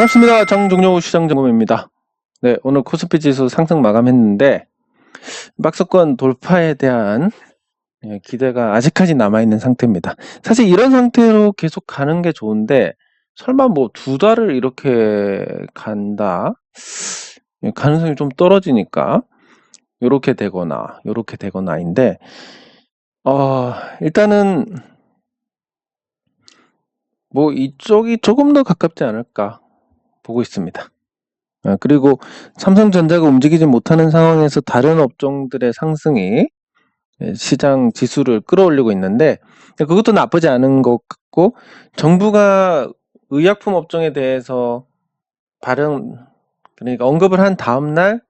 반갑습니다. 장종료 시장점검입니다. 네, 오늘 코스피 지수 상승 마감했는데 박스권 돌파에 대한 기대가 아직까지 남아있는 상태입니다. 사실 이런 상태로 계속 가는 게 좋은데 설마 뭐 2달을 이렇게 간다? 가능성이 좀 떨어지니까 요렇게 되거나인데 일단은 뭐 이쪽이 조금 더 가깝지 않을까 보고 있습니다. 그리고 삼성전자가 움직이지 못하는 상황에서 다른 업종들의 상승이 시장 지수를 끌어올리고 있는데 그것도 나쁘지 않은 것 같고, 정부가 의약품 업종에 대해서 그러니까 언급을 한 다음날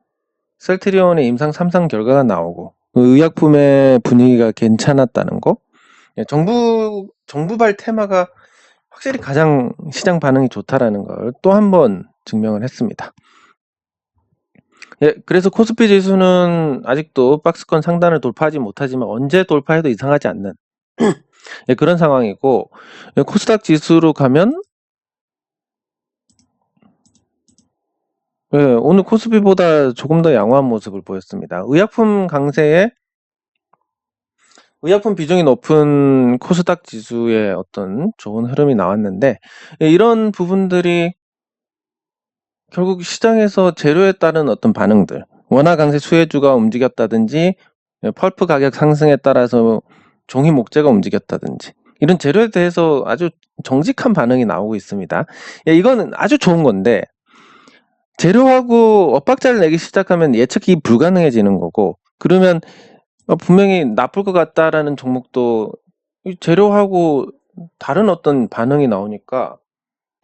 셀트리온의 임상 3상 결과가 나오고 의약품의 분위기가 괜찮았다는 거, 정부발 테마가 확실히 가장 시장 반응이 좋다라는 걸 또 한 번 증명을 했습니다. 그래서 코스피 지수는 아직도 박스권 상단을 돌파하지 못하지만 언제 돌파해도 이상하지 않는 그런 상황이고, 코스닥 지수로 가면 오늘 코스피보다 조금 더 양호한 모습을 보였습니다. 의약품 강세에 의약품 비중이 높은 코스닥 지수의 어떤 좋은 흐름이 나왔는데, 이런 부분들이 결국 시장에서 재료에 따른 어떤 반응들, 원화 강세 수혜주가 움직였다든지 펄프 가격 상승에 따라서 종이 목재가 움직였다든지 이런 재료에 대해서 아주 정직한 반응이 나오고 있습니다. 이거는 아주 좋은 건데, 재료하고 엇박자를 내기 시작하면 예측이 불가능해지는 거고, 그러면 분명히 나쁠 것 같다라는 종목도 재료하고 다른 어떤 반응이 나오니까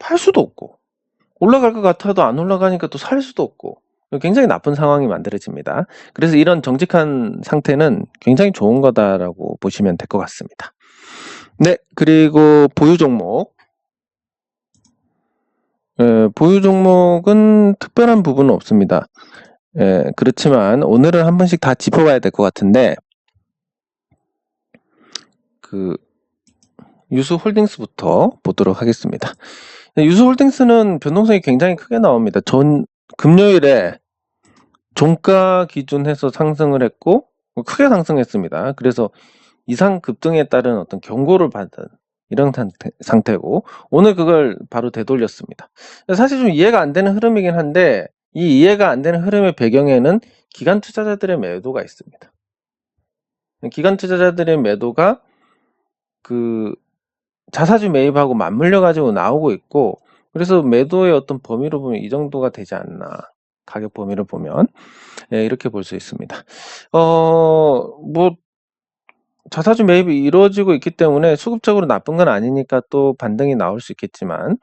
팔 수도 없고, 올라갈 것 같아도 안 올라가니까 또 살 수도 없고, 굉장히 나쁜 상황이 만들어집니다. 그래서 이런 정직한 상태는 굉장히 좋은 거다라고 보시면 될 것 같습니다. 네, 그리고 보유 종목. 보유 종목은 특별한 부분은 없습니다. 그렇지만 오늘은 한 번씩 다 짚어봐야 될 것 같은데, 유수홀딩스부터 보도록 하겠습니다. 유수홀딩스는 변동성이 굉장히 크게 나옵니다. 금요일에 종가 기준해서 상승을 했고 크게 상승했습니다. 그래서 이상 급등에 따른 어떤 경고를 받은 이런 상태고, 오늘 그걸 바로 되돌렸습니다. 사실 좀 이해가 안 되는 흐름이긴 한데, 이 이해가 안 되는 흐름의 배경에는 기관 투자자들의 매도가 있습니다. 기관 투자자들의 매도가 자사주 매입하고 맞물려 가지고 나오고 있고, 그래서 매도의 어떤 범위로 보면 이 정도가 되지 않나, 가격 범위를 보면 이렇게 볼 수 있습니다. 뭐 자사주 매입이 이루어지고 있기 때문에 수급적으로 나쁜 건 아니니까 또 반등이 나올 수 있겠지만,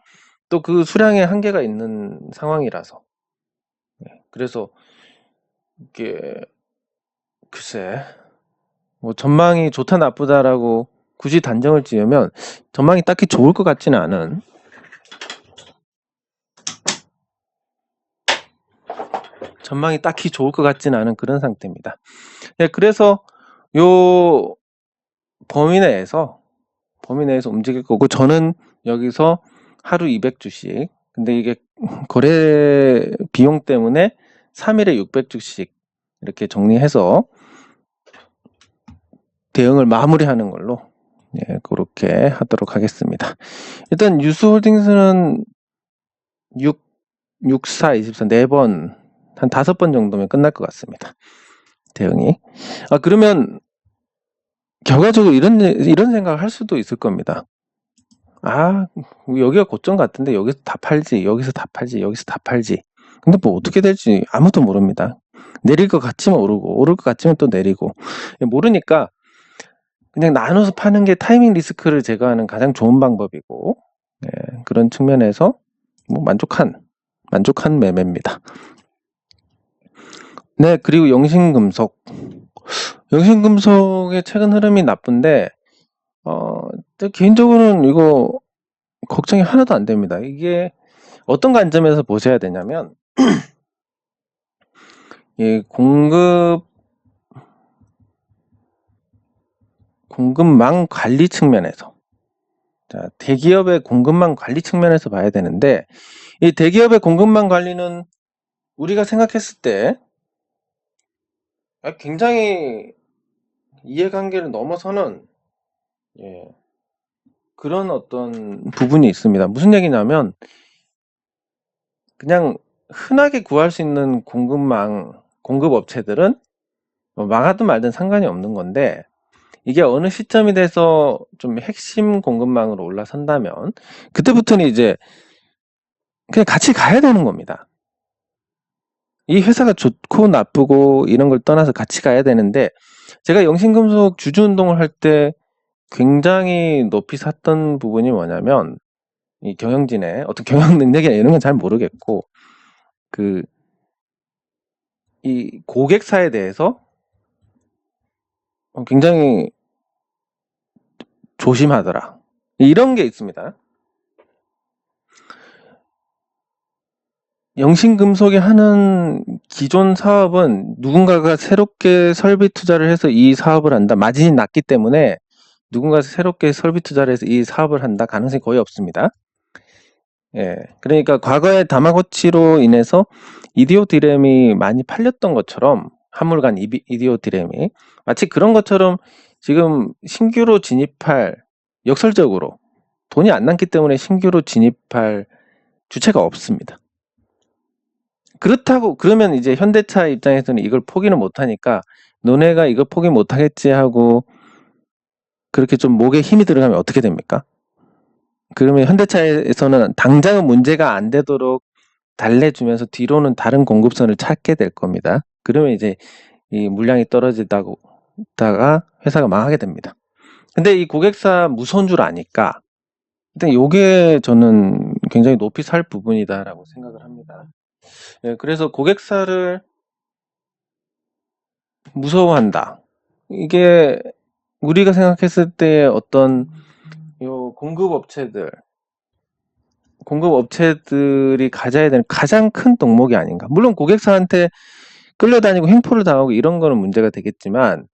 또 그 수량에 한계가 있는 상황이라서, 그래서 이게 글쎄, 뭐 전망이 좋다 나쁘다라고 굳이 단정을 지으면 전망이 딱히 좋을 것 같지는 않은, 그런 상태입니다. 그래서 요 범위 내에서 움직일 거고, 저는 여기서 하루 200주씩, 근데 이게 거래 비용 때문에 3일에 600주씩 이렇게 정리해서 대응을 마무리하는 걸로 그렇게 하도록 하겠습니다. 일단 유수홀딩스는 64, 24, 4번, 한 5번 정도면 끝날 것 같습니다. 대응이. 그러면 결과적으로 이런 생각을 할 수도 있을 겁니다. 여기가 고점 같은데 여기서 다 팔지, 여기서 다 팔지. 근데 뭐 어떻게 될지 아무도 모릅니다. 내릴 것 같지만 오르고, 오를 것 같지만 또 내리고, 모르니까 그냥 나눠서 파는 게 타이밍 리스크를 제거하는 가장 좋은 방법이고, 그런 측면에서 뭐 만족한 매매입니다. 네, 그리고 영신금속의 최근 흐름이 나쁜데, 개인적으로는 이거 걱정이 하나도 안 됩니다. 이게 어떤 관점에서 보셔야 되냐면, 공급망 관리 측면에서, 자, 대기업의 공급망 관리 측면에서 봐야 되는데, 이 대기업의 공급망 관리는 우리가 생각했을 때 굉장히 이해관계를 넘어서는 그런 어떤 부분이 있습니다. 무슨 얘기냐면, 그냥 흔하게 구할 수 있는 공급업체들은 망하든 말든 상관이 없는 건데, 이게 어느 시점이 돼서 좀 핵심 공급망으로 올라선다면 그때부터는 이제 그냥 같이 가야 되는 겁니다. 이 회사가 좋고 나쁘고 이런 걸 떠나서 같이 가야 되는데, 제가 영신금속 주주운동을 할 때 굉장히 높이 샀던 부분이 뭐냐면, 이 경영진의 어떤 경영 능력이나 이런 건 잘 모르겠고, 이 고객사에 대해서 굉장히 조심하더라, 이런 게 있습니다. 영신금속이 하는 기존 사업은 누군가가 새롭게 설비 투자를 해서 이 사업을 한다, 마진이 낮기 때문에 누군가 새롭게 설비 투자를 해서 이 사업을 한다 가능성이 거의 없습니다. 그러니까 과거에 다마고치로 인해서 이디오 디램이 많이 팔렸던 것처럼, 한물간 이디오 디램이 마치 그런 것처럼 지금 신규로 진입할, 역설적으로 돈이 안 남기 때문에 신규로 진입할 주체가 없습니다. 그렇다고 그러면 이제 현대차 입장에서는 이걸 포기는 못하니까, 너네가 이거 포기 못하겠지 하고 그렇게 좀 목에 힘이 들어가면 어떻게 됩니까? 그러면 현대차에서는 당장은 문제가 안 되도록 달래주면서 뒤로는 다른 공급선을 찾게 될 겁니다. 그러면 이제 이 물량이 떨어지다가 회사가 망하게 됩니다. 근데 이 고객사 무서운 줄 아니까 일단 요게 저는 굉장히 높이 살 부분이다라고 생각을 합니다. 그래서 고객사를 무서워한다, 이게 우리가 생각했을 때 어떤 요 공급업체들이 가져야 되는 가장 큰 덕목이 아닌가. 물론 고객사한테 끌려다니고 횡포를 당하고 이런 거는 문제가 되겠지만,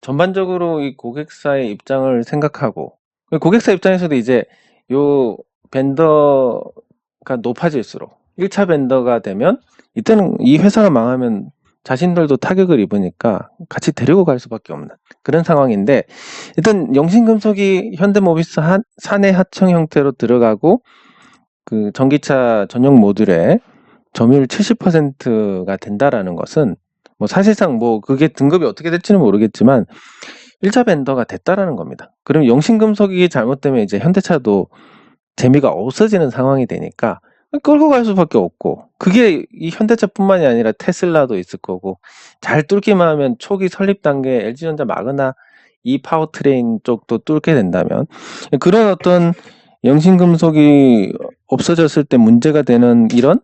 전반적으로 이 고객사의 입장을 생각하고, 고객사 입장에서도 이제 요 벤더가 높아질수록 1차 벤더가 되면, 이때는 이 회사가 망하면 자신들도 타격을 입으니까 같이 데리고 갈 수밖에 없는 그런 상황인데, 일단 영신금속이 현대모비스 사내 하청 형태로 들어가고 그 전기차 전용 모듈에 점유율 70%가 된다라는 것은, 뭐 사실상 뭐 그게 등급이 어떻게 될지는 모르겠지만 1차 벤더가 됐다라는 겁니다. 그럼 영신금속이 잘못되면 이제 현대차도 재미가 없어지는 상황이 되니까 끌고 갈 수밖에 없고, 그게 이 현대차뿐만이 아니라 테슬라도 있을 거고, 잘 뚫기만 하면 초기 설립 단계 LG전자 마그나 이 파워트레인 쪽도 뚫게 된다면, 그런 어떤 영신금속이 없어졌을 때 문제가 되는 이런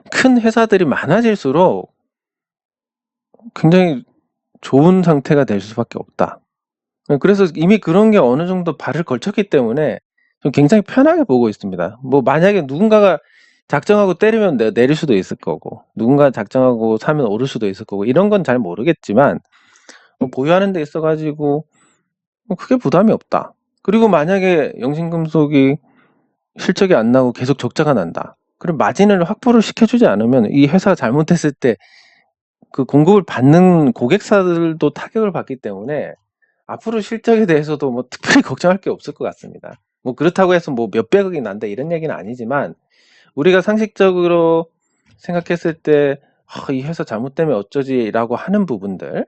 큰 회사들이 많아질수록 굉장히 좋은 상태가 될 수밖에 없다. 그래서 이미 그런 게 어느 정도 발을 걸쳤기 때문에 좀 굉장히 편하게 보고 있습니다. 뭐 만약에 누군가가 작정하고 때리면 내릴 수도 있을 거고, 누군가 작정하고 사면 오를 수도 있을 거고, 이런 건 잘 모르겠지만 보유하는 데 있어가지고 크게 부담이 없다. 그리고 만약에 영신금속이 실적이 안 나고 계속 적자가 난다, 그럼 마진을 확보를 시켜주지 않으면 이 회사가 잘못했을 때 그 공급을 받는 고객사들도 타격을 받기 때문에 앞으로 실적에 대해서도 뭐 특별히 걱정할 게 없을 것 같습니다. 뭐 그렇다고 해서 뭐 몇백억이 난다 이런 얘기는 아니지만, 우리가 상식적으로 생각했을 때 이 회사 잘못되면 어쩌지라고 하는 부분들,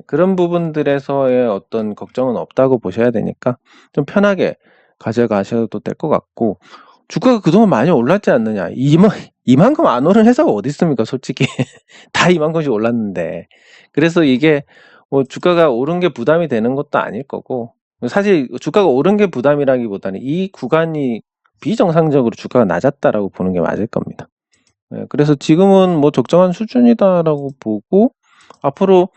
그런 부분들에서의 어떤 걱정은 없다고 보셔야 되니까 좀 편하게 가져가셔도 될 것 같고, 주가가 그동안 많이 올랐지 않느냐. 이만큼 안 오른 회사가 어디 있습니까, 솔직히. 다 이만큼씩 올랐는데. 그래서 이게 뭐 주가가 오른 게 부담이 되는 것도 아닐 거고, 사실 주가가 오른 게 부담이라기보다는 이 구간이 비정상적으로 주가가 낮았다라고 보는 게 맞을 겁니다. 그래서 지금은 뭐 적정한 수준이다라고 보고, 앞으로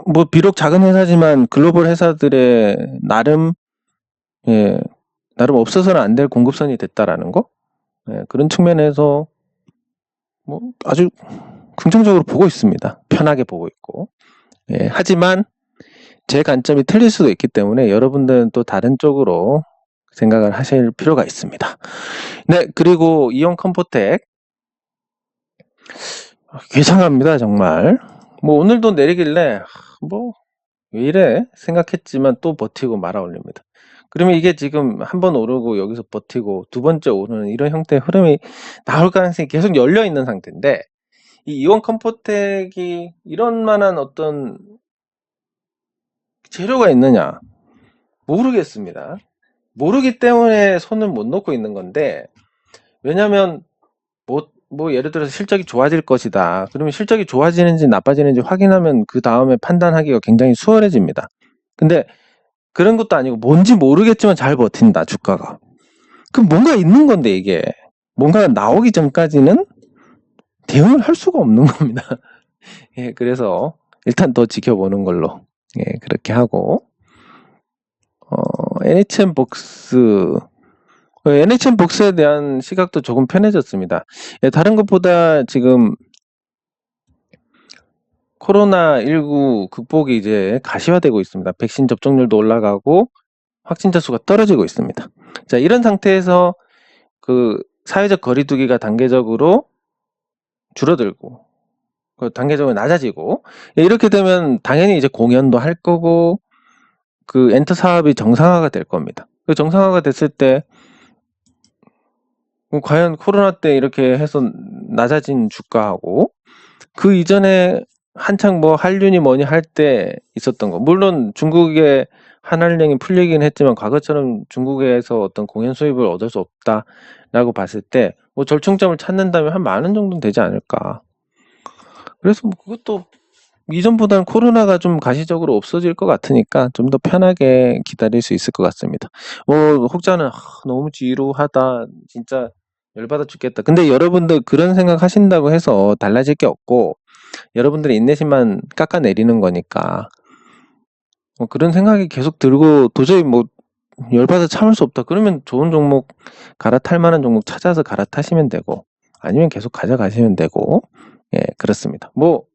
뭐 비록 작은 회사지만 글로벌 회사들의 나름 없어서는 안 될 공급선이 됐다라는 거, 그런 측면에서 뭐 아주 긍정적으로 보고 있습니다. 편하게 보고 있고. 하지만 제 관점이 틀릴 수도 있기 때문에 여러분들은 또 다른 쪽으로 생각을 하실 필요가 있습니다. 네, 그리고 이온 컴포텍 괴상합니다, 정말. 뭐 오늘도 내리길래 뭐 왜 이래 생각했지만 또 버티고 말아 올립니다. 그러면 이게 지금 한번 오르고 여기서 버티고 두 번째 오르는 이런 형태의 흐름이 나올 가능성이 계속 열려 있는 상태인데, 이 이온 컴포텍이 이런 만한 어떤 재료가 있느냐 모르겠습니다. 모르기 때문에 손을 못 놓고 있는 건데, 왜냐면 뭐 예를 들어서 실적이 좋아질 것이다. 그러면 실적이 좋아지는지 나빠지는지 확인하면 그 다음에 판단하기가 굉장히 수월해집니다. 근데 그런 것도 아니고 뭔지 모르겠지만 잘 버틴다, 주가가. 그럼 뭔가 있는 건데, 이게 뭔가 나오기 전까지는 대응을 할 수가 없는 겁니다. 예, 그래서 일단 더 지켜보는 걸로, 예, 그렇게 하고, NHN복스에 대한 시각도 조금 편해졌습니다. 예, 다른 것보다 지금 코로나19 극복이 이제 가시화되고 있습니다. 백신 접종률도 올라가고 확진자 수가 떨어지고 있습니다. 자, 이런 상태에서 그 사회적 거리두기가 단계적으로 줄어들고 단계적으로 낮아지고, 이렇게 되면 당연히 이제 공연도 할 거고 그 엔터 사업이 정상화가 될 겁니다. 그 정상화가 됐을 때 과연 코로나 때 이렇게 해서 낮아진 주가하고 그 이전에 한창 뭐 한류니 뭐니 할 때 있었던 거, 물론 중국의 한한령이 풀리긴 했지만 과거처럼 중국에서 어떤 공연 수입을 얻을 수 없다라고 봤을 때 뭐 절충점을 찾는다면 한 10,000원 정도는 되지 않을까. 그래서 뭐 그것도 이전보다는 코로나가 좀 가시적으로 없어질 것 같으니까 좀 더 편하게 기다릴 수 있을 것 같습니다. 혹자는 너무 지루하다, 진짜 열받아 죽겠다. 근데 여러분들 그런 생각 하신다고 해서 달라질 게 없고, 여러분들의 인내심만 깎아내리는 거니까 그런 생각이 계속 들고 도저히 뭐 열받아 참을 수 없다 그러면 좋은 종목, 갈아탈 만한 종목 찾아서 갈아타시면 되고, 아니면 계속 가져가시면 되고, 예, 그렇습니다. 뭐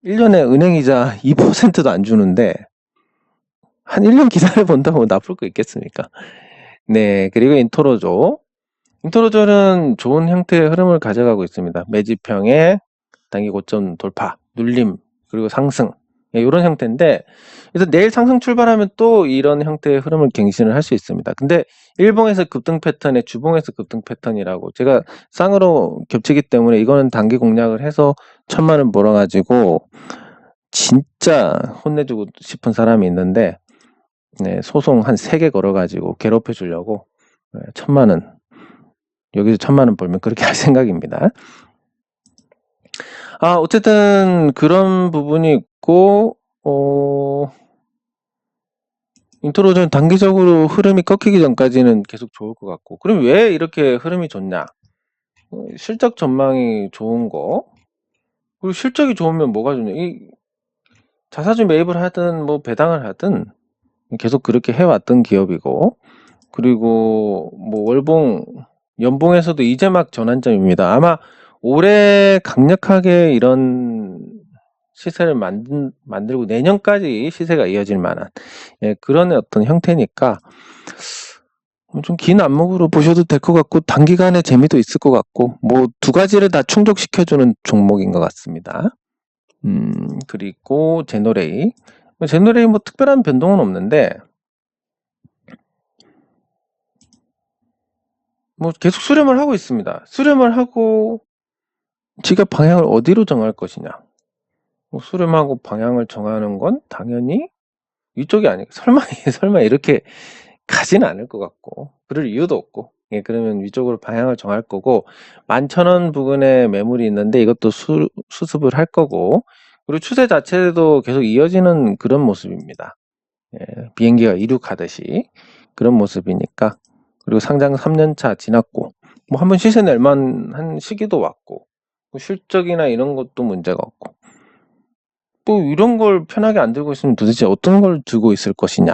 1년에 은행이자 2%도 안 주는데 한 1년 기다려 본다고 뭐 나쁠 거 있겠습니까? 네, 그리고 인토로졸은 좋은 형태의 흐름을 가져가고 있습니다. 매집형의 단기 고점 돌파, 눌림, 그리고 상승, 예, 이런 형태인데, 그래서 내일 상승 출발하면 또 이런 형태의 흐름을 갱신을 할 수 있습니다. 근데 일봉에서 급등 패턴에 주봉에서 급등 패턴이라고, 제가 쌍으로 겹치기 때문에 이거는 단기 공략을 해서 1,000만 원 벌어가지고 진짜 혼내주고 싶은 사람이 있는데, 네, 소송 한 3개 걸어가지고 괴롭혀 주려고 1,000만 원, 여기서 1,000만 원 벌면 그렇게 할 생각입니다. 어쨌든 그런 부분이 있고, 인트로전 단기적으로 흐름이 꺾이기 전까지는 계속 좋을 것 같고, 그럼 왜 이렇게 흐름이 좋냐? 실적 전망이 좋은 거, 그리고 실적이 좋으면 뭐가 좋냐? 자사주 매입을 하든 뭐 배당을 하든 계속 그렇게 해왔던 기업이고, 그리고 뭐 월봉, 연봉에서도 이제 막 전환점입니다. 아마 올해 강력하게 이런 시세를 만들고 내년까지 시세가 이어질 만한, 예, 그런 어떤 형태니까 좀 긴 안목으로 보셔도 될 것 같고, 단기간에 재미도 있을 것 같고, 뭐 2가지를 다 충족시켜주는 종목인 것 같습니다. 그리고 제노레이 뭐 특별한 변동은 없는데, 뭐 계속 수렴을 하고 있습니다. 수렴을 하고 지가 방향을 어디로 정할 것이냐. 뭐 수렴하고 방향을 정하는 건 당연히 이쪽이 아니고, 설마 이렇게 가지는 않을 것 같고, 그럴 이유도 없고, 예, 그러면 위쪽으로 방향을 정할 거고, 11,000원 부근에 매물이 있는데 이것도 수습을 할 거고, 그리고 추세 자체도 계속 이어지는 그런 모습입니다. 예, 비행기가 이륙하듯이 그런 모습이니까. 그리고 상장 3년차 지났고, 뭐 한번 시세 낼만한 시기도 왔고, 뭐 실적이나 이런 것도 문제가 없고, 뭐 이런 걸 편하게 안 들고 있으면 도대체 어떤 걸 들고 있을 것이냐,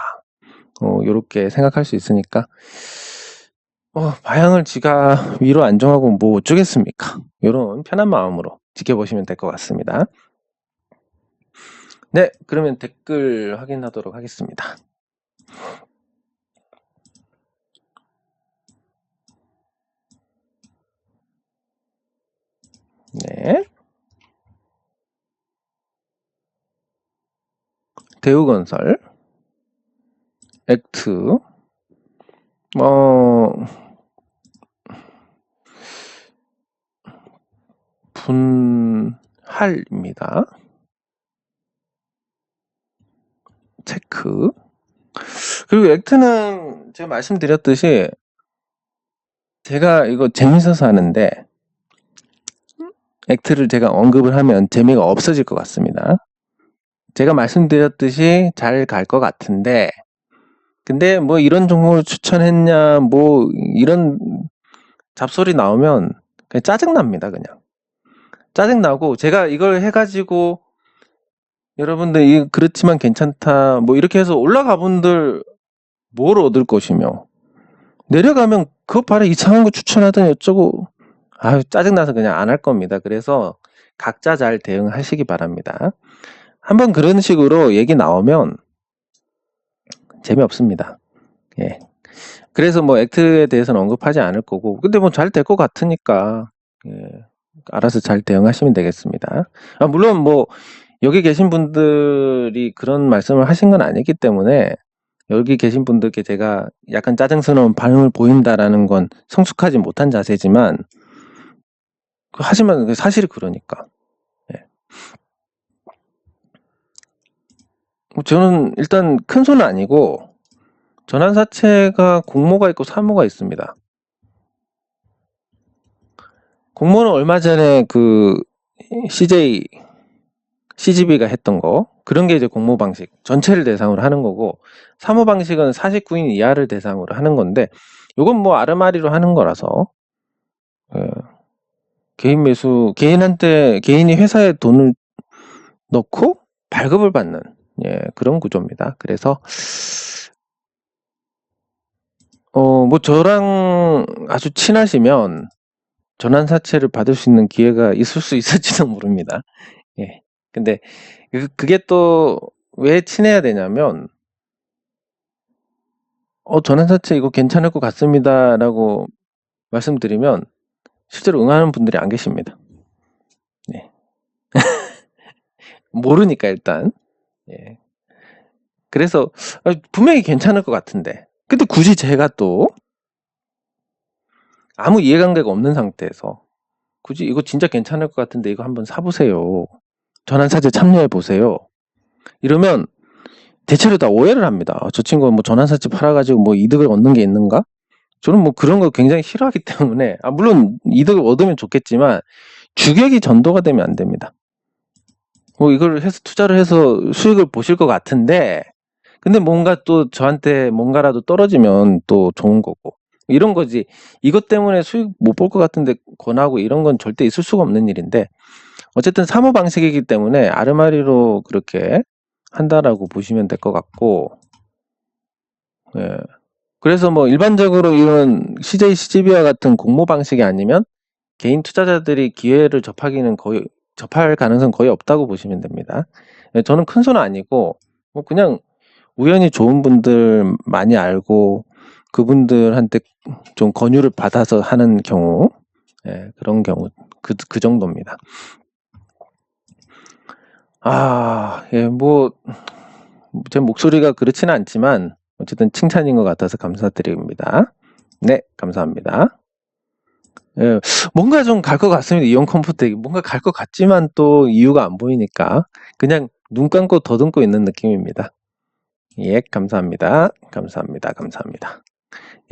요렇게 생각할 수 있으니까, 방향을 지가 위로 안정하고 뭐 어쩌겠습니까? 요런 편한 마음으로 지켜보시면 될 것 같습니다. 네, 그러면 댓글 확인하도록 하겠습니다. 네. 대우건설, 액트, 분할입니다. 체크. 그리고 액트는 제가 말씀드렸듯이 제가 이거 재밌어서 하는데 액트를 제가 언급을 하면 재미가 없어질 것 같습니다. 제가 말씀드렸듯이 잘 갈 것 같은데 근데 뭐 이런 종목을 추천했냐 뭐 이런 잡소리 나오면 그냥 짜증납니다. 그냥 짜증나고 제가 이걸 해가지고 여러분들 이 그렇지만 괜찮다 뭐 이렇게 해서 올라가 분들 뭘 얻을 것이며 내려가면 그거 봐라 이상한 거 추천하더니 어쩌고 아유 짜증나서 그냥 안 할 겁니다. 그래서 각자 잘 대응하시기 바랍니다. 한번 그런 식으로 얘기 나오면 재미없습니다. 예. 그래서 뭐 액트에 대해서는 언급하지 않을 거고 근데 뭐 잘 될 것 같으니까 예. 알아서 잘 대응하시면 되겠습니다. 물론 뭐 여기 계신 분들이 그런 말씀을 하신 건 아니기 때문에 여기 계신 분들께 제가 약간 짜증스러운 반응을 보인다라는 건 성숙하지 못한 자세지만 하지만 사실이 그러니까 예. 저는 일단 큰 손은 아니고 전환사채가 공모가 있고 사모가 있습니다. 공모는 얼마 전에 그 CGV가 했던 거 그런 게 이제 공모 방식 전체를 대상으로 하는 거고 사모 방식은 49인 이하를 대상으로 하는 건데 이건 뭐 아르마리로 하는 거라서 개인 매수 개인이 회사에 돈을 넣고 발급을 받는 그런 구조입니다. 그래서 뭐 저랑 아주 친하시면 전환사채를 받을 수 있는 기회가 있을 수 있을지도 모릅니다. 예. 근데 그게 또 왜 친해야 되냐면 전환사채 이거 괜찮을 것 같습니다 라고 말씀드리면 실제로 응하는 분들이 안 계십니다. 예. 모르니까 일단 예. 그래서 분명히 괜찮을 것 같은데 근데 굳이 제가 또 아무 이해관계가 없는 상태에서 굳이 이거 진짜 괜찮을 것 같은데 이거 한번 사보세요. 전환사채 참여해보세요. 이러면 대체로 다 오해를 합니다. 저 친구가 뭐 전환사채 팔아가지고 뭐 이득을 얻는 게 있는가? 저는 뭐 그런 거 굉장히 싫어하기 때문에 물론 이득을 얻으면 좋겠지만 주객이 전도가 되면 안 됩니다. 뭐 이걸 해서 투자를 해서 수익을 보실 것 같은데 근데 뭔가 또 저한테 뭔가라도 떨어지면 또 좋은 거고 이런 거지 이것 때문에 수익 못 볼 것 같은데 권하고 이런 건 절대 있을 수가 없는 일인데 어쨌든 사모 방식이기 때문에 아르마리로 그렇게 한다라고 보시면 될 것 같고 예. 그래서 뭐 일반적으로 이런 CJ, CGV와 같은 공모 방식이 아니면 개인 투자자들이 기회를 접할 가능성 거의 없다고 보시면 됩니다. 예, 저는 큰 손은 아니고 뭐 그냥 우연히 좋은 분들 많이 알고 그분들한테 좀 권유를 받아서 하는 경우 그런 경우 그 정도입니다. 뭐 제 목소리가 그렇지는 않지만 어쨌든 칭찬인 것 같아서 감사드립니다. 네, 감사합니다. 예, 뭔가 좀 갈 것 같습니다. 이온 컴포트 뭔가 갈 것 같지만 또 이유가 안 보이니까 그냥 눈 감고 더듬고 있는 느낌입니다. 예, 감사합니다. 감사합니다. 감사합니다.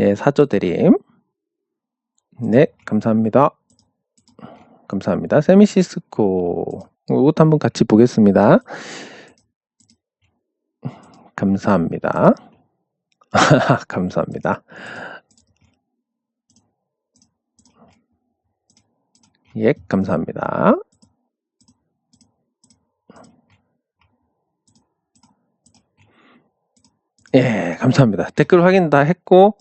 예, 사조 대림. 네, 감사합니다. 감사합니다. 세미시스코. 이것도 한번 같이 보겠습니다. 감사합니다. 감사합니다. 예, 감사합니다. 예, 감사합니다. 댓글 확인 다 했고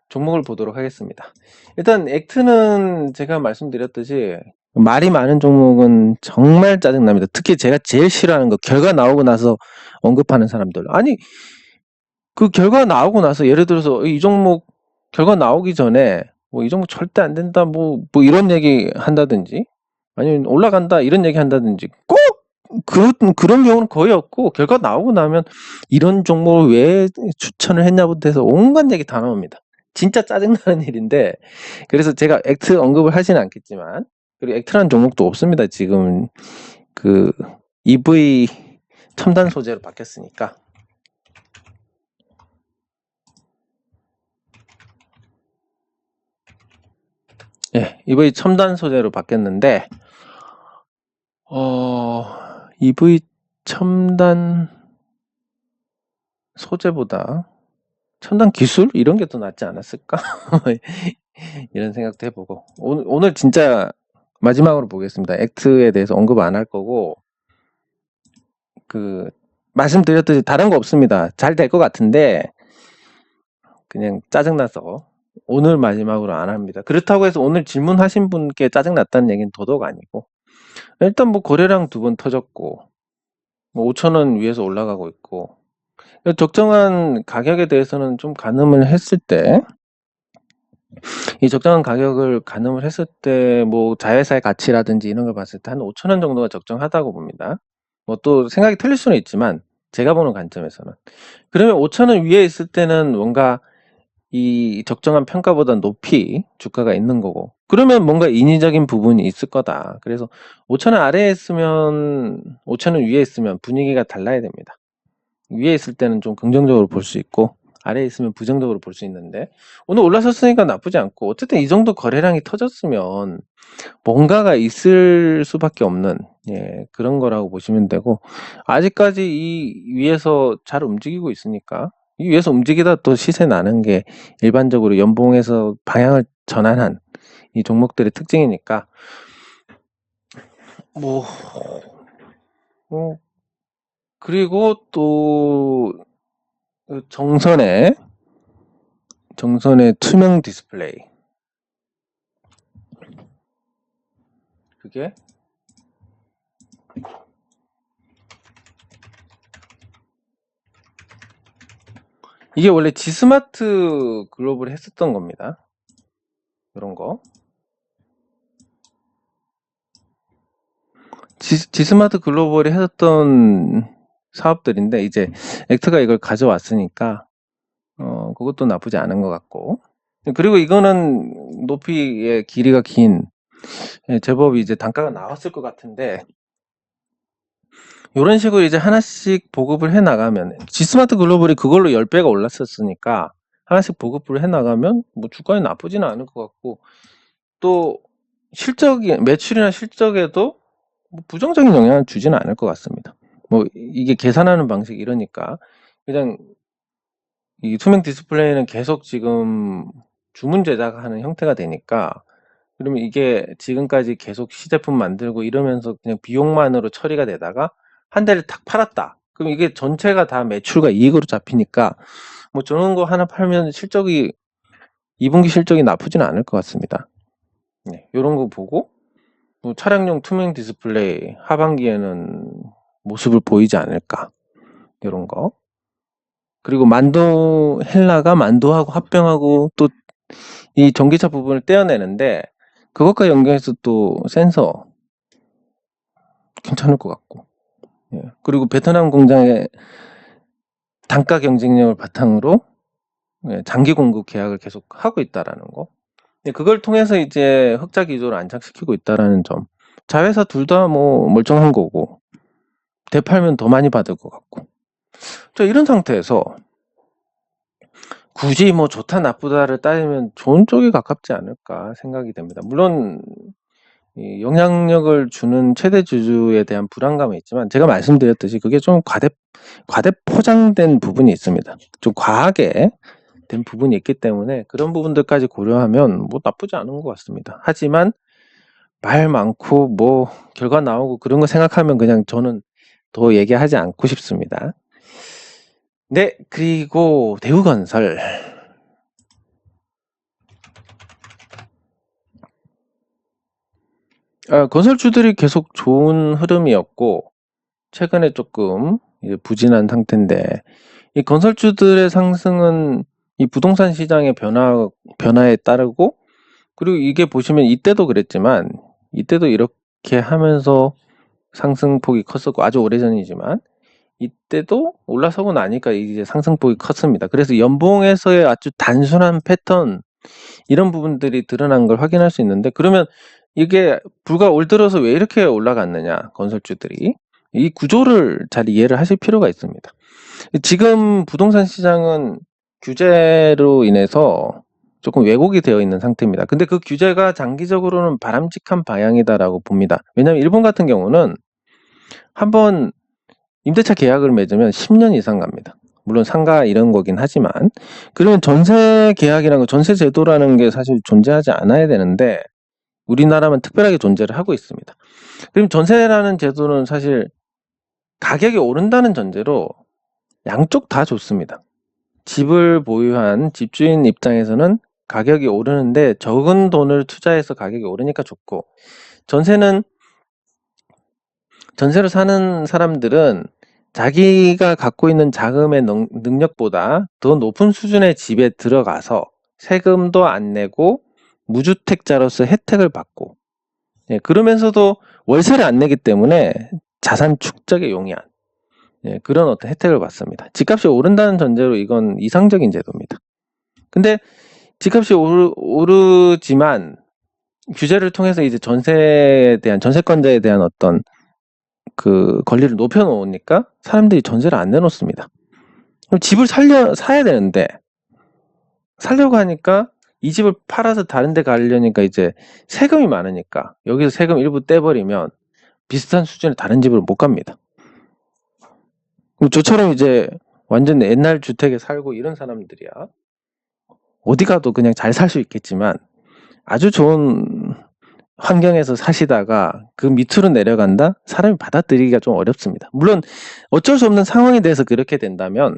종목을 보도록 하겠습니다. 일단 액트는 제가 말씀드렸듯이 말이 많은 종목은 정말 짜증납니다. 특히 제가 제일 싫어하는 거, 결과 나오고 나서 언급하는 사람들. 아니, 그 결과 나오고 나서 예를 들어서 이 종목 결과 나오기 전에 뭐 이 종목 절대 안 된다, 뭐 이런 얘기 한다든지, 아니면 올라간다 이런 얘기 한다든지, 꼭 그런 경우는 거의 없고, 결과 나오고 나면 이런 종목을 왜 추천을 했냐부터 해서 온갖 얘기 다 나옵니다. 진짜 짜증나는 일인데, 그래서 제가 액트 언급을 하지는 않겠지만, 그리고 액트라는 종목도 없습니다. 지금 그 EV 첨단 소재로 바뀌었으니까. 예, EV 첨단 소재로 바뀌었는데, EV 첨단 소재보다 첨단 기술 이런 게 더 낫지 않았을까? 이런 생각도 해보고, 오늘 진짜 마지막으로 보겠습니다. 액트에 대해서 언급 안 할 거고, 말씀드렸듯이 다른 거 없습니다. 잘 될 것 같은데 그냥 짜증나서 오늘 마지막으로 안 합니다. 그렇다고 해서 오늘 질문하신 분께 짜증났다는 얘기는 더더욱 아니고, 일단 뭐 거래량 2번 터졌고, 뭐 5,000원 위에서 올라가고 있고, 적정한 가격에 대해서는 좀 가늠을 했을 때, 이 적정한 가격을 가늠을 했을 때 뭐 자회사의 가치라든지 이런 걸 봤을 때 한 5,000원 정도가 적정하다고 봅니다. 뭐 또 생각이 틀릴 수는 있지만 제가 보는 관점에서는. 그러면 5,000원 위에 있을 때는 뭔가 이 적정한 평가보다 높이 주가가 있는 거고, 그러면 뭔가 인위적인 부분이 있을 거다. 그래서 5,000원 아래에 있으면, 5,000원 위에 있으면 분위기가 달라야 됩니다. 위에 있을 때는 좀 긍정적으로 볼 수 있고, 아래에 있으면 부정적으로 볼 수 있는데, 오늘 올라섰으니까 나쁘지 않고, 어쨌든 이 정도 거래량이 터졌으면 뭔가가 있을 수밖에 없는, 그런 거라고 보시면 되고, 아직까지 이 위에서 잘 움직이고 있으니까, 이 위에서 움직이다 또 시세 나는 게 일반적으로 연봉에서 방향을 전환한 이 종목들의 특징이니까, 그리고 또 정선의 투명 디스플레이, 그게 이게 원래 지스마트 글로벌이 했었던 겁니다. 이런 거. 지스마트 글로벌이 했었던 사업들인데, 이제 액트가 이걸 가져왔으니까 그것도 나쁘지 않은 것 같고, 그리고 이거는 높이의 길이가 긴, 제법 이제 단가가 나왔을 것 같은데, 이런 식으로 이제 하나씩 보급을 해 나가면, 지스마트 글로벌이 그걸로 10배가 올랐었으니까 하나씩 보급을 해 나가면 뭐 주가에 나쁘지는 않을 것 같고, 또 매출이나 실적에도 뭐 부정적인 영향을 주지는 않을 것 같습니다. 뭐 이게 계산하는 방식 이러니까, 그냥 이 투명 디스플레이는 계속 지금 주문 제작하는 형태가 되니까, 그러면 이게 지금까지 계속 시제품 만들고 이러면서 그냥 비용만으로 처리가 되다가 한 대를 탁 팔았다. 그럼 이게 전체가 다 매출과 이익으로 잡히니까, 뭐 저런 거 하나 팔면 2분기 실적이 나쁘지는 않을 것 같습니다. 요런 거 보고, 뭐 차량용 투명 디스플레이 하반기에는 모습을 보이지 않을까, 요런 거. 그리고 헬라가 만도하고 합병하고 또 이 전기차 부분을 떼어내는데, 그것과 연결해서 또 센서 괜찮을 것 같고, 그리고 베트남 공장의 단가 경쟁력을 바탕으로 장기 공급 계약을 계속 하고 있다라는 거, 그걸 통해서 이제 흑자 기조를 안착시키고 있다라는 점, 자회사 둘 다 뭐 멀쩡한 거고, 되팔면 더 많이 받을 것 같고, 자, 이런 상태에서 굳이 뭐 좋다 나쁘다를 따지면 좋은 쪽에 가깝지 않을까 생각이 됩니다. 물론 이 영향력을 주는 최대 주주에 대한 불안감이 있지만, 제가 말씀드렸듯이 그게 좀 과대 포장된 부분이 있습니다. 좀 과하게 된 부분이 있기 때문에 그런 부분들까지 고려하면 뭐 나쁘지 않은 것 같습니다. 하지만 말 많고 뭐 결과 나오고 그런 거 생각하면 그냥 저는 더 얘기하지 않고 싶습니다. 네, 그리고 대우건설. 건설주들이 계속 좋은 흐름이었고 최근에 조금 이제 부진한 상태인데 이 건설주들의 상승은 이 부동산 시장의 변화에 따르고 그리고 이게 보시면 이때도 그랬지만 이때도 이렇게 하면서 상승폭이 컸었고 아주 오래전이지만 이때도 올라서고 나니까 이제 상승폭이 컸습니다. 그래서 연봉에서의 아주 단순한 패턴 이런 부분들이 드러난 걸 확인할 수 있는데 그러면 이게 불과 올 들어서 왜 이렇게 올라갔느냐 건설주들이 이 구조를 잘 이해를 하실 필요가 있습니다. 지금 부동산 시장은 규제로 인해서 조금 왜곡이 되어 있는 상태입니다. 근데 그 규제가 장기적으로는 바람직한 방향이다라고 봅니다. 왜냐하면 일본 같은 경우는 한번 임대차 계약을 맺으면 10년 이상 갑니다. 물론 상가 이런 거긴 하지만 그러면 전세 계약이라는 거 전세 제도라는 게 사실 존재하지 않아야 되는데 우리나라만 특별하게 존재를 하고 있습니다. 그럼 전세라는 제도는 사실 가격이 오른다는 전제로 양쪽 다 좋습니다. 집을 보유한 집주인 입장에서는 가격이 오르는데 적은 돈을 투자해서 가격이 오르니까 좋고 전세는 전세로 사는 사람들은 자기가 갖고 있는 자금의 능력보다 더 높은 수준의 집에 들어가서 세금도 안 내고 무주택자로서 혜택을 받고 그러면서도 월세를 안 내기 때문에 자산 축적에 용이한 그런 어떤 혜택을 받습니다. 집값이 오른다는 전제로 이건 이상적인 제도입니다. 근데 집값이 오르지만 규제를 통해서 이제 전세에 대한 전세권자에 대한 어떤 그 권리를 높여놓으니까 사람들이 전세를 안 내놓습니다. 그럼 집을 사야 되는데 살려고 하니까 이 집을 팔아서 다른 데 가려니까 이제 세금이 많으니까 여기서 세금 일부 떼버리면 비슷한 수준의 다른 집을 못 갑니다. 그럼 저처럼 이제 완전 옛날 주택에 살고 이런 사람들이야 어디 가도 그냥 잘 살 수 있겠지만 아주 좋은 환경에서 사시다가 그 밑으로 내려간다? 사람이 받아들이기가 좀 어렵습니다. 물론 어쩔 수 없는 상황에 대해서 그렇게 된다면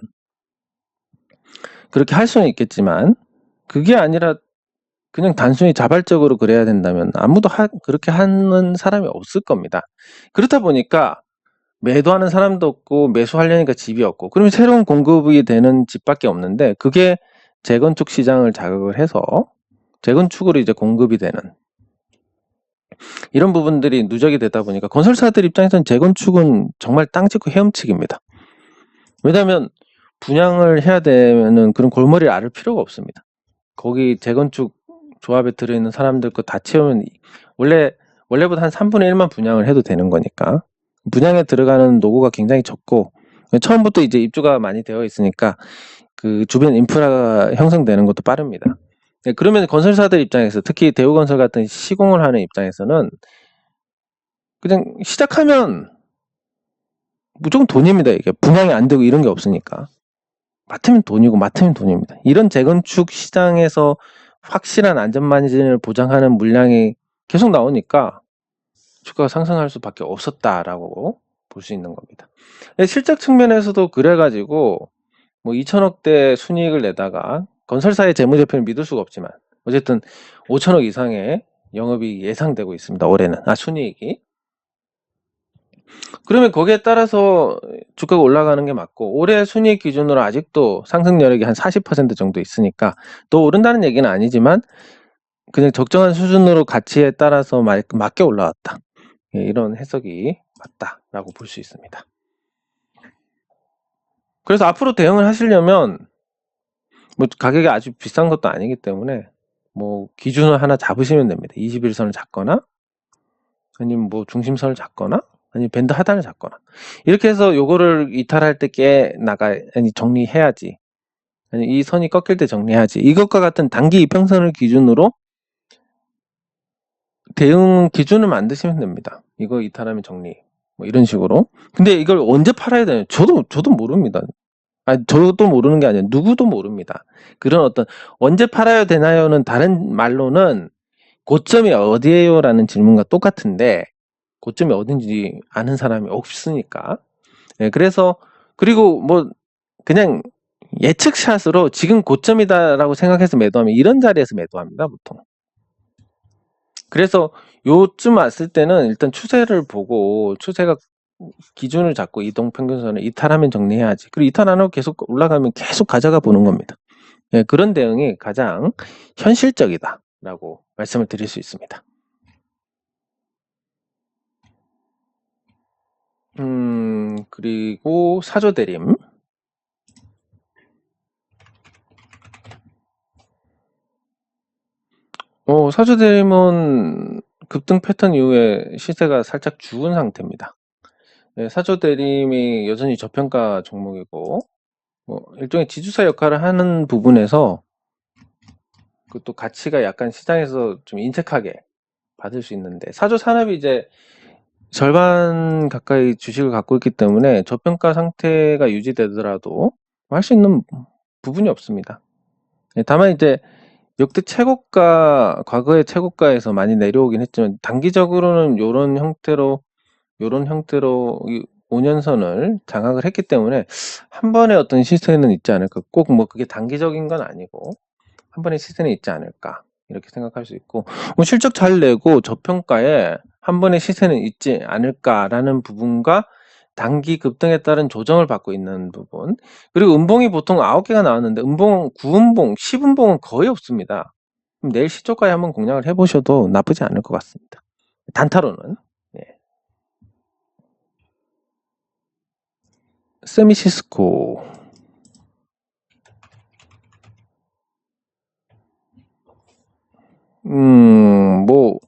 그렇게 할 수는 있겠지만 그게 아니라 그냥 단순히 자발적으로 그래야 된다면 아무도 그렇게 하는 사람이 없을 겁니다. 그렇다 보니까 매도하는 사람도 없고 매수하려니까 집이 없고 그러면 새로운 공급이 되는 집밖에 없는데 그게 재건축 시장을 자극을 해서 재건축으로 이제 공급이 되는 이런 부분들이 누적이 되다 보니까 건설사들 입장에서는 재건축은 정말 땅 짚고 헤엄치기입니다. 왜냐하면 분양을 해야 되는 그런 골머리를 앓을 필요가 없습니다. 거기 재건축 조합에 들어있는 사람들 거 다 채우면 원래보다 한 3분의 1만 분양을 해도 되는 거니까 분양에 들어가는 노고가 굉장히 적고 처음부터 이제 입주가 많이 되어 있으니까 그 주변 인프라가 형성되는 것도 빠릅니다. 그러면 건설사들 입장에서 특히 대우건설 같은 시공을 하는 입장에서는 그냥 시작하면 무조건 돈입니다. 이게 분양이 안 되고 이런 게 없으니까 맡으면 돈이고 맡으면 돈입니다. 이런 재건축 시장에서 확실한 안전마진을 보장하는 물량이 계속 나오니까 주가가 상승할 수밖에 없었다라고 볼 수 있는 겁니다. 실적 측면에서도 그래가지고 뭐 2천억대 순이익을 내다가 건설사의 재무제표는 믿을 수가 없지만 어쨌든 5천억 이상의 영업이 예상되고 있습니다. 올해는 순이익이. 그러면 거기에 따라서 주가가 올라가는 게 맞고 올해 순이익 기준으로 아직도 상승 여력이 한 40% 정도 있으니까 더 오른다는 얘기는 아니지만 그냥 적정한 수준으로 가치에 따라서 맞게 올라왔다. 이런 해석이 맞다라고 볼 수 있습니다. 그래서 앞으로 대응을 하시려면 뭐 가격이 아주 비싼 것도 아니기 때문에 뭐 기준을 하나 잡으시면 됩니다. 21선을 잡거나 아니면 뭐 중심선을 잡거나 아니 밴드 하단을 잡거나 이렇게 해서 요거를 이탈할 때 정리해야지 아니 이 선이 꺾일 때 정리해야지 이것과 같은 단기 이평선을 기준으로 대응 기준을 만드시면 됩니다. 이거 이탈하면 정리 뭐 이런 식으로. 근데 이걸 언제 팔아야 되냐 저도 모릅니다. 저도 모르는 게 아니라 누구도 모릅니다. 그런 어떤 언제 팔아야 되나요는 다른 말로는 고점이 어디예요 라는 질문과 똑같은데 고점이 어딘지 아는 사람이 없으니까. 그래서 그리고 뭐 그냥 예측샷으로 지금 고점이다라고 생각해서 매도하면 이런 자리에서 매도합니다 보통. 그래서 요쯤 왔을 때는 일단 추세를 보고 추세가 기준을 잡고 이동평균선을 이탈하면 정리해야지. 그리고 이탈 안 하고 계속 올라가면 계속 가져가 보는 겁니다. 예, 그런 대응이 가장 현실적이다라고 말씀을 드릴 수 있습니다. 그리고 사조대림. 사조대림은 급등 패턴 이후에 시세가 살짝 죽은 상태입니다. 예, 사조대림이 여전히 저평가 종목이고, 일종의 지주사 역할을 하는 부분에서 또 가치가 약간 시장에서 좀 인색하게 받을 수 있는데, 사조 산업이 이제 절반 가까이 주식을 갖고 있기 때문에 저평가 상태가 유지되더라도 할 수 있는 부분이 없습니다. 예, 다만 이제 역대 최고가, 과거의 최고가에서 많이 내려오긴 했지만 단기적으로는 요런 형태로 5년선을 장악을 했기 때문에 한 번의 어떤 시세는 있지 않을까. 꼭 뭐 그게 단기적인 건 아니고 한 번의 시세는 있지 않을까 이렇게 생각할 수 있고, 실적 잘 내고 저평가에 한 번의 시세는 있지 않을까라는 부분과 단기 급등에 따른 조정을 받고 있는 부분, 그리고 음봉이 보통 9개가 나왔는데 음봉, 9음봉, 10음봉은 거의 없습니다. 그럼 내일 시초가에 한번 공략을 해보셔도 나쁘지 않을 것 같습니다. 단타로는. 예. 세미시스코. 뭐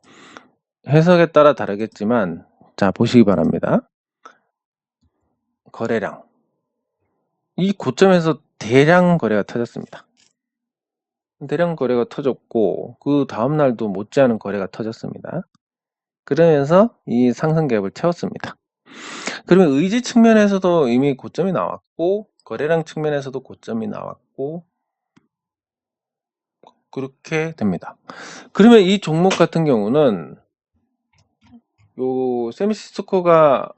해석에 따라 다르겠지만, 자, 보시기 바랍니다. 거래량. 이 고점에서 대량 거래가 터졌습니다. 대량 거래가 터졌고, 그 다음날도 못지않은 거래가 터졌습니다. 그러면서 이 상승 갭을 채웠습니다. 그러면 의지 측면에서도 이미 고점이 나왔고, 거래량 측면에서도 고점이 나왔고, 그렇게 됩니다. 그러면 이 종목 같은 경우는 요 세미시스코가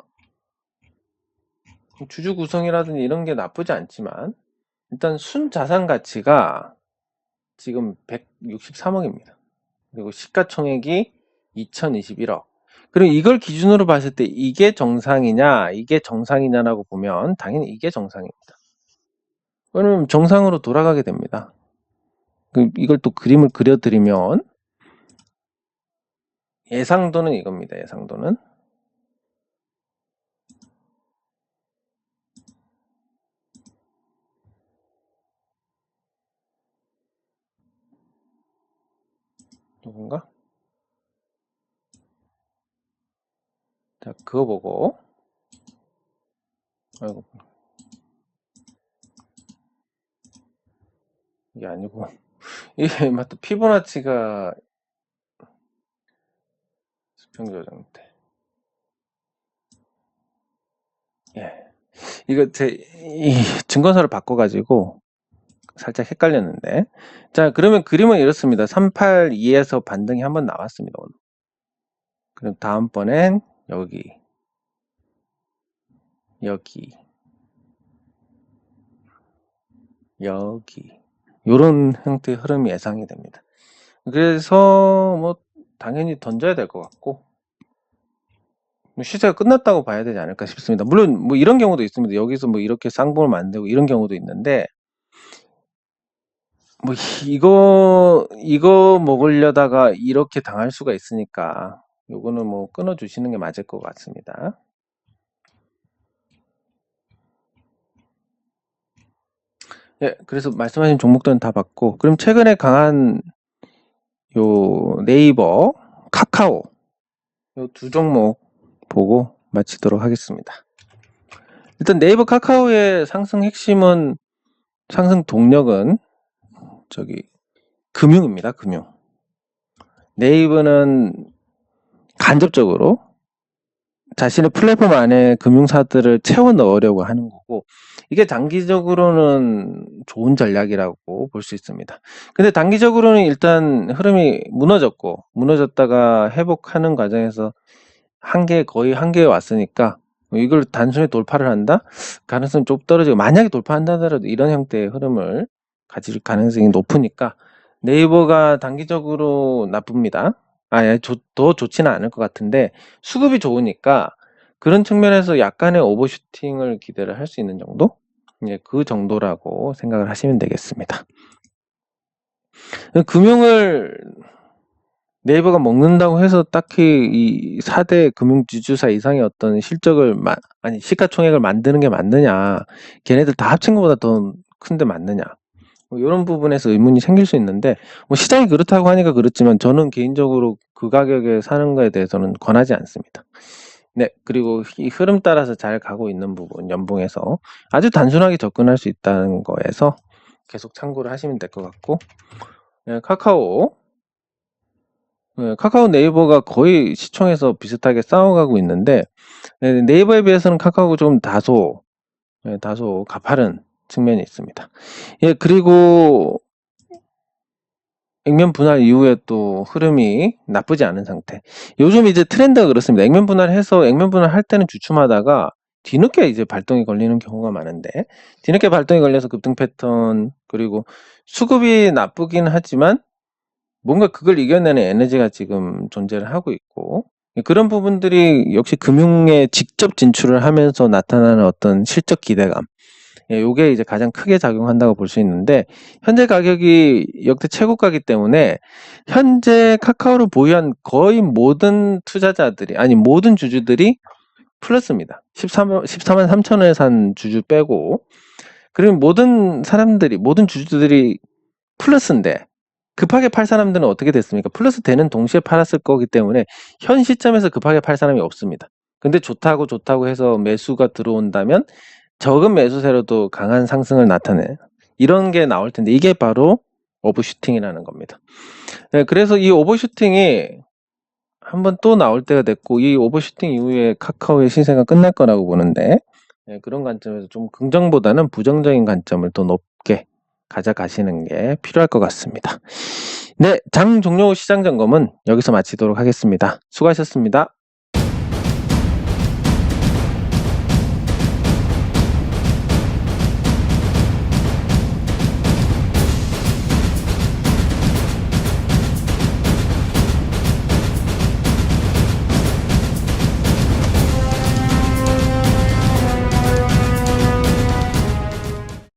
주주 구성이라든지 이런 게 나쁘지 않지만 일단 순자산 가치가 지금 163억입니다. 그리고 시가총액이 2021억. 그리고 이걸 기준으로 봤을 때 이게 정상이냐라고 보면 당연히 이게 정상입니다. 그러면 정상으로 돌아가게 됩니다. 이걸 또 그림을 그려드리면 예상도는 이겁니다. 예상도는 누군가? 자, 그거 보고, 아이고, 이게 아니고, 이게 맞다. 피보나치가 수평조정 때. 예. 이거 이 증권사를 바꿔가지고 살짝 헷갈렸는데. 자, 그러면 그림은 이렇습니다. 382에서 반등이 한번 나왔습니다, 오늘. 그럼 다음번엔 여기, 요런 형태의 흐름이 예상이 됩니다. 그래서 뭐 당연히 던져야 될 것 같고, 시세가 끝났다고 봐야 되지 않을까 싶습니다. 물론 뭐 이런 경우도 있습니다. 여기서 뭐 이렇게 쌍봉을 만들고 이런 경우도 있는데, 뭐 이거 먹으려다가 이렇게 당할 수가 있으니까 요거는 뭐 끊어 주시는 게 맞을 것 같습니다. 예, 그래서 말씀하신 종목들은 다 봤고, 그럼 최근에 강한 요 네이버, 카카오 요 두 종목 보고 마치도록 하겠습니다. 일단 네이버, 카카오의 상승 핵심은, 상승 동력은 금융입니다. 금융. 네이버는 간접적으로 자신의 플랫폼 안에 금융사들을 채워 넣으려고 하는 거고, 이게 단기적으로는 좋은 전략이라고 볼 수 있습니다. 근데 단기적으로는 일단 흐름이 무너졌다가 회복하는 과정에서 거의 한계에 왔으니까 이걸 단순히 돌파를 한다? 가능성이 좀 떨어지고, 만약에 돌파한다 하더라도 이런 형태의 흐름을 가질 가능성이 높으니까 네이버가 단기적으로 나쁩니다. 더 좋지는 않을 것 같은데 수급이 좋으니까 그런 측면에서 약간의 오버슈팅을 기대를 할 수 있는 정도? 예, 그 정도라고 생각을 하시면 되겠습니다. 금융을 네이버가 먹는다고 해서 딱히 이 4대 금융지주사 이상의 어떤 실적을 시가총액을 만드는 게 맞느냐, 걔네들 다 합친 것보다 더 큰데 맞느냐, 이런 부분에서 의문이 생길 수 있는데, 시장이 그렇다고 하니까 그렇지만 저는 개인적으로 그 가격에 사는 거에 대해서는 권하지 않습니다. 네, 그리고 이 흐름 따라서 잘 가고 있는 부분, 연봉에서 아주 단순하게 접근할 수 있다는 거에서 계속 참고를 하시면 될 것 같고, 네, 카카오 네이버가 거의 시총에서 비슷하게 싸워가고 있는데, 네이버에 비해서는 카카오가 좀 다소 가파른 측면이 있습니다. 예, 그리고 액면 분할 이후에 또 흐름이 나쁘지 않은 상태. 요즘 이제 트렌드가 그렇습니다. 액면 분할해서 액면 분할할 때는 주춤하다가 뒤늦게 이제 발동이 걸리는 경우가 많은데, 뒤늦게 발동이 걸려서 급등 패턴, 그리고 수급이 나쁘긴 하지만 뭔가 그걸 이겨내는 에너지가 지금 존재를 하고 있고, 그런 부분들이 역시 금융에 직접 진출을 하면서 나타나는 어떤 실적 기대감, 요게 이제 가장 크게 작용한다고 볼 수 있는데, 현재 가격이 역대 최고가이기 때문에 현재 카카오를 보유한 거의 모든 투자자들이, 모든 주주들이 플러스입니다. 14만 3천원에 산 주주 빼고, 그리고 모든 주주들이 플러스인데, 급하게 팔 사람들은 어떻게 됐습니까? 플러스 되는 동시에 팔았을 거기 때문에 현 시점에서 급하게 팔 사람이 없습니다. 근데 좋다고 해서 매수가 들어온다면 적은 매수세로도 강한 상승을 나타내, 이런 게 나올 텐데, 이게 바로 오버슈팅이라는 겁니다. 네, 그래서 이 오버슈팅이 한번 또 나올 때가 됐고, 이 오버슈팅 이후에 카카오의 시세가 끝날 거라고 보는데, 그런 관점에서 좀 긍정보다는 부정적인 관점을 더 높게 가져가시는 게 필요할 것 같습니다. 네, 장 종료 후 시장 점검은 여기서 마치도록 하겠습니다. 수고하셨습니다.